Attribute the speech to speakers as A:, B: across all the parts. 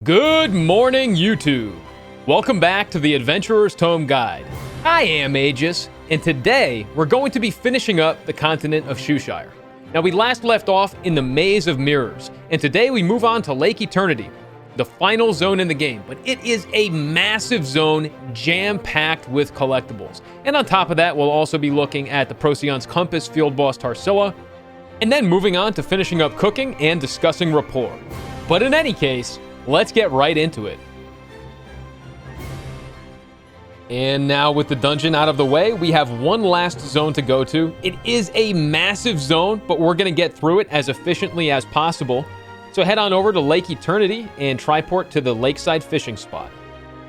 A: Good morning, YouTube. Welcome back to the Adventurer's Tome Guide. I am Aegis, and today we're going to be finishing up the continent of Shushire. Now, we last left off in the Maze of Mirrors, and today we move on to Lake Eternity, the final zone in the game, but it is a massive zone jam-packed with collectibles. And on top of that, we'll also be looking at the Procyon's Compass field boss Tarsila, and then moving on to finishing up cooking and discussing rapport. But in any case, let's get right into it. And now with the dungeon out of the way, we have one last zone to go to. It is a massive zone, but we're going to get through it as efficiently as possible. So head on over to Lake Eternity and triport to the Lakeside Fishing Spot.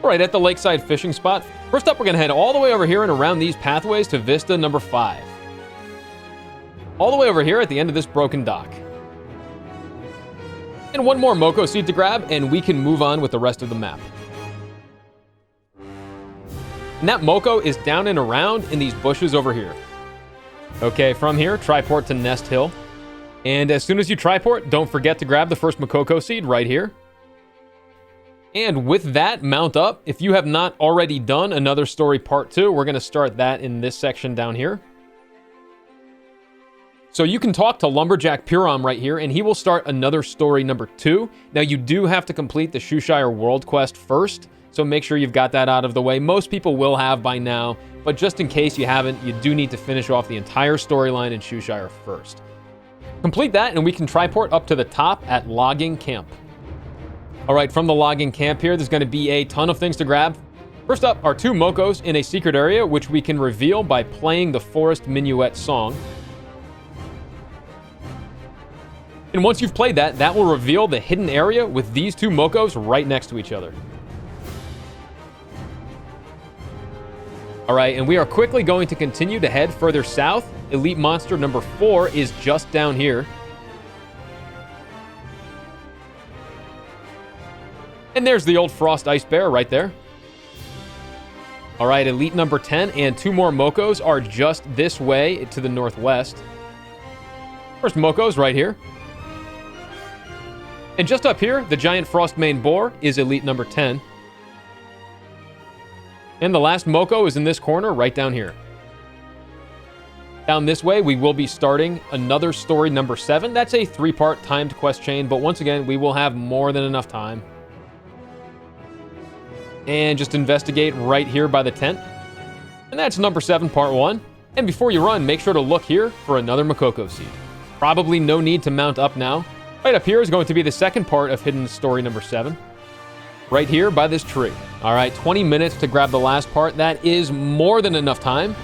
A: All right, at the Lakeside Fishing Spot, first up we're going to head all the way over here and around these pathways to Vista number 5. All the way over here at the end of this broken dock. And one more Mokoko Seed to grab, and we can move on with the rest of the map. And that Moko is down and around in these bushes over here. Okay, from here, triport to Nest Hill. And as soon as you triport, don't forget to grab the first Mokoko Seed right here. And with that, mount up. If you have not already done another story part 2, we're going to start that in this section down here. So you can talk to Lumberjack Purom right here, and he will start another story number 2. Now, you do have to complete the Shushire World Quest first, so make sure you've got that out of the way. Most people will have by now, but just in case you haven't, you do need to finish off the entire storyline in Shushire first. Complete that, and we can triport up to the top at Logging Camp. All right, from the Logging Camp here, there's going to be a ton of things to grab. First up are 2 Mokos in a secret area, which we can reveal by playing the Forest Minuet song. And once you've played that, that will reveal the hidden area with these 2 Mokos right next to each other. All right, and we are quickly going to continue to head further south. Elite Monster number 4 is just down here. And there's the old Frost Ice Bear right there. All right, Elite number 10 and 2 more Mokos are just this way to the northwest. First Moko's right here. And just up here, the giant Frostmane Boar is Elite number 10. And the last Moko is in this corner right down here. Down this way, we will be starting another story number 7. That's a 3-part timed quest chain, but once again, we will have more than enough time. And just investigate right here by the tent. And that's number 7, part 1. And before you run, make sure to look here for another Mokoko Seed. Probably no need to mount up now. Right up here is going to be the second part of hidden story number 7. Right here by this tree. All right, 20 minutes to grab the last part. That is more than enough time.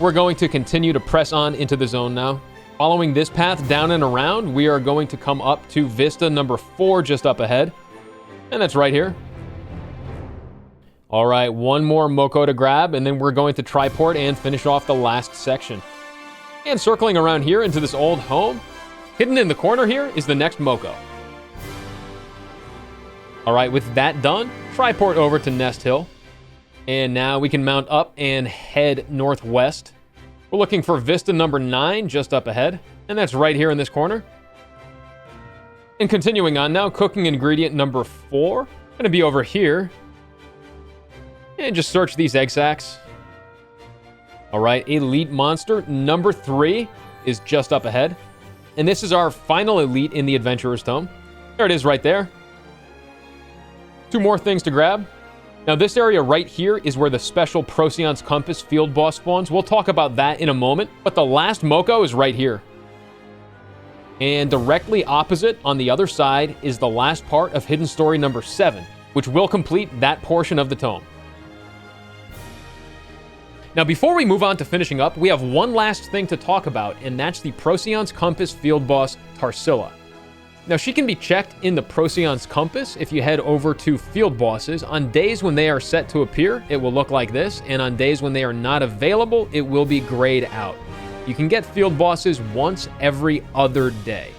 A: We're going to continue to press on into the zone now. Following this path down and around, we are going to come up to Vista number 4 just up ahead. And that's right here. All right, one more Moko to grab, and then we're going to triport and finish off the last section. And circling around here into this old home, hidden in the corner here is the next Moko. All right, with that done, triport over to Nest Hill. And now we can mount up and head northwest. We're looking for Vista number 9 just up ahead. And that's right here in this corner. And continuing on now, cooking ingredient number 4. Going to be over here. And just search these egg sacs. All right, Elite Monster number 3 is just up ahead. And this is our final elite in the Adventurer's Tome. There it is right there. 2 more things to grab. Now this area right here is where the special Procyon's Compass field boss spawns. We'll talk about that in a moment, but the last Moko is right here. And directly opposite on the other side is the last part of hidden story number 7, which will complete that portion of the tome. Now, before we move on to finishing up, we have one last thing to talk about, and that's the Procyon's Compass field boss, Tarsila. Now, she can be checked in the Procyon's Compass if you head over to field bosses. On days when they are set to appear, it will look like this, and on days when they are not available, it will be grayed out. You can get field bosses once every other day.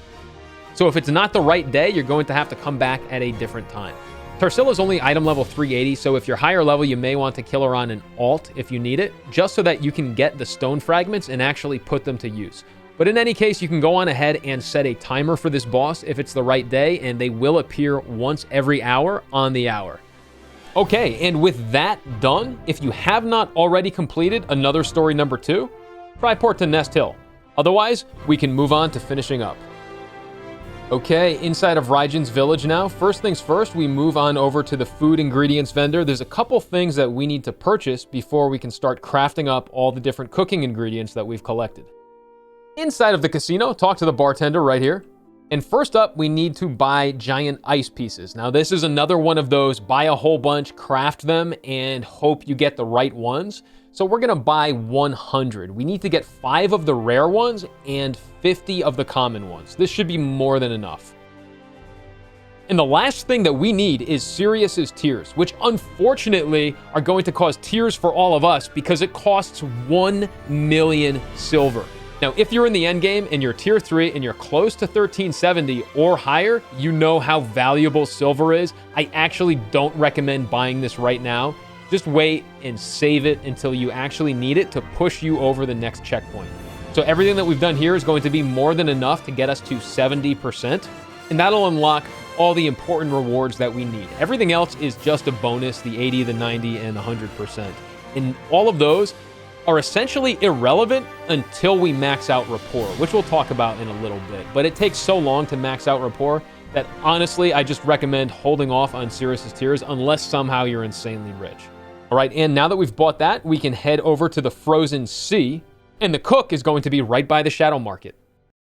A: So if it's not the right day, you're going to have to come back at a different time. Tarsila is only item level 380, so if you're higher level, you may want to kill her on an alt if you need it, just so that you can get the stone fragments and actually put them to use. But in any case, you can go on ahead and set a timer for this boss if it's the right day, and they will appear once every hour on the hour. Okay, and with that done, if you have not already completed another story number 2, try port to Nest Hill. Otherwise, we can move on to finishing up. Okay, inside of Raijin's village now. First things first, we move on over to the food ingredients vendor. There's a couple things that we need to purchase before we can start crafting up all the different cooking ingredients that we've collected. Inside of the casino, talk to the bartender right here. And first up, we need to buy giant ice pieces. Now, this is another one of those buy a whole bunch, craft them, and hope you get the right ones. So we're gonna buy 100. We need to get 5 of the rare ones and 50 of the common ones. This should be more than enough. And the last thing that we need is Sirius's tears, which unfortunately are going to cause tears for all of us because it costs 1 million silver. Now, if you're in the end game and you're tier 3 and you're close to 1370 or higher, you know how valuable silver is. I actually don't recommend buying this right now. Just wait and save it until you actually need it to push you over the next checkpoint. So everything that we've done here is going to be more than enough to get us to 70%, and that'll unlock all the important rewards that we need. Everything else is just a bonus, the 80, the 90, and the 100%. And all of those are essentially irrelevant until we max out rapport, which we'll talk about in a little bit. But it takes so long to max out rapport that honestly, I just recommend holding off on Sirius's tears unless somehow you're insanely rich. All right, and now that we've bought that, we can head over to the Frozen Sea, and the cook is going to be right by the Shadow Market.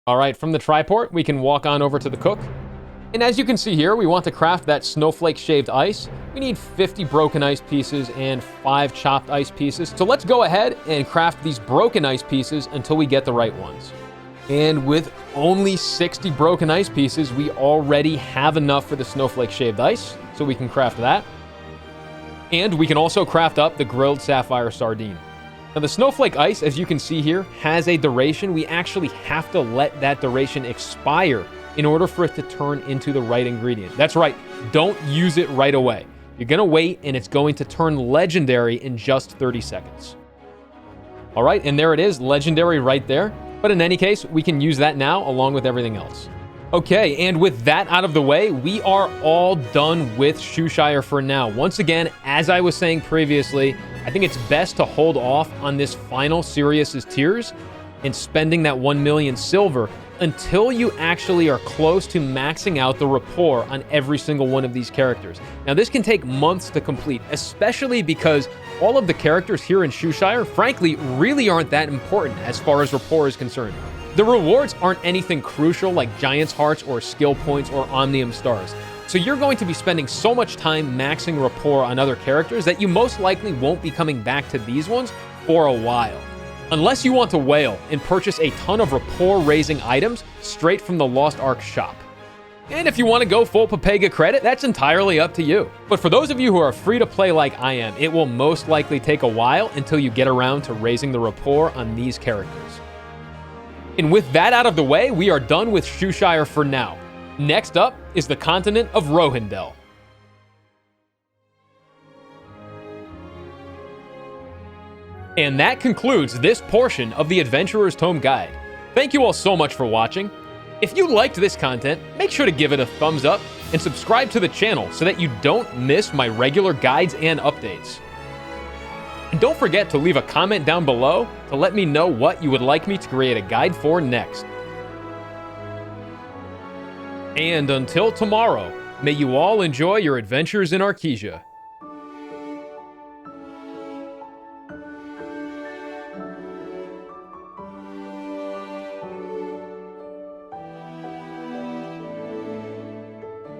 A: All right, from the Triport, we can walk on over to the cook. And as you can see here, we want to craft that snowflake shaved ice. We need 50 broken ice pieces and 5 chopped ice pieces. So let's go ahead and craft these broken ice pieces until we get the right ones. And with only 60 broken ice pieces, we already have enough for the snowflake shaved ice, so we can craft that. And we can also craft up the grilled sapphire sardine. Now the snowflake ice, as you can see here, has a duration. We actually have to let that duration expire in order for it to turn into the right ingredient. That's right, don't use it right away. You're gonna wait and it's going to turn legendary in just 30 seconds. All right, and there it is, legendary right there. But in any case, we can use that now along with everything else. Okay, and with that out of the way, we are all done with Shushire for now. Once again, as I was saying previously, I think it's best to hold off on this final Sirius's tears and spending that 1 million silver until you actually are close to maxing out the rapport on every single one of these characters. Now, this can take months to complete, especially because all of the characters here in Shushire, frankly, really aren't that important as far as rapport is concerned. The rewards aren't anything crucial like Giant's Hearts or skill points or Omnium Stars. So you're going to be spending so much time maxing rapport on other characters that you most likely won't be coming back to these ones for a while. Unless you want to whale and purchase a ton of rapport-raising items straight from the Lost Ark shop. And if you want to go full Pepega credit, that's entirely up to you. But for those of you who are free to play like I am, it will most likely take a while until you get around to raising the rapport on these characters. And with that out of the way, we are done with Shushire for now. Next up is the continent of Rohindel. And that concludes this portion of the Adventurer's Tome Guide. Thank you all so much for watching. If you liked this content, make sure to give it a thumbs up and subscribe to the channel so that you don't miss my regular guides and updates. And don't forget to leave a comment down below to let me know what you would like me to create a guide for next. And until tomorrow, may you all enjoy your adventures in Arkesia.